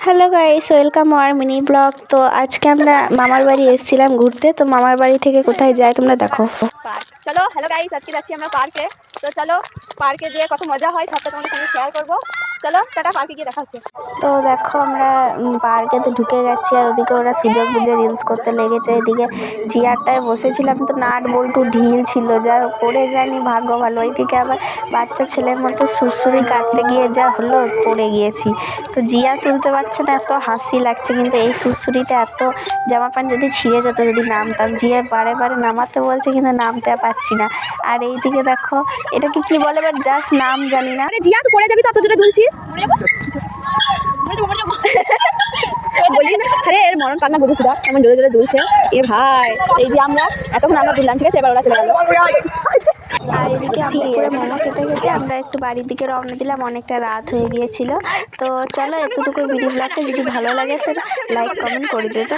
Hello guys, welcome hour mini blog. তো আজকে আমরা মামার বাড়ি এসেছিলাম ঘুরতে। তো মামার বাড়ি থেকে কোথায় যাই তোমরা দেখো। পার্ক চলো। হ্যালো গাইস, আজকে যাচ্ছি আমরা পার্কে। তো চলো পার্কে যেয়ে কত মজা হয় সবটা তোমাদের সঙ্গে শেয়ার করবো। চলো টাটা, পার্কে গিয়ে দেখা হচ্ছে। তো দেখো আমরা পার্কেতে ঢুকে গেছি, আর ওদিকে ওরা সুযোগ বুঝে রিলস করতে লেগেছে। এদিকে চেয়ারটায় বসেছিলাম, তো নাট বল্টু ঢিল ছিল, যা পড়ে যায়নি, ভাগ্য ভালো। ওইদিকে আবার বাচ্চা ছেলের মতো সুরসুরি কাটতে গিয়ে যা হলো, পড়ে গিয়েছি। তো জিয়া তুলতে পারছে না, এত হাসি লাগছে। কিন্তু এই সুরসুরিটা এত, জামা প্যান্ট যদি ছিঁড়ে যেত যদি নামতাম। জিয়া বারে বারে নামাতে বলছে কিন্তু নামতে পারছি না। আর এইদিকে দেখো, এটাকে কি বলে বাট জাস্ট নাম জানি না। জিয়া তুই পড়ে যাবি, তো অত জোরে দুলছিস। বলি না, আরে এর মরণ কান্না বুঝেছি না, এমন জোরে জোরে দুলছে। এ ভাই, এই যে আমরা এতক্ষণ আমরা দুললাম, ঠিক আছে, এবার ওরা চলে গেল। আর এদিকে আমরা করে মোমো খেতে খেতে আমরা একটু বাড়ির দিকে রওনা দিলাম। অনেকটা রাত হয়ে গিয়েছিল। তো চলো, এতটুকু ভিডিও ব্লগটা যদি ভালো লাগে তো লাইক কমেন্ট করে দিও। তো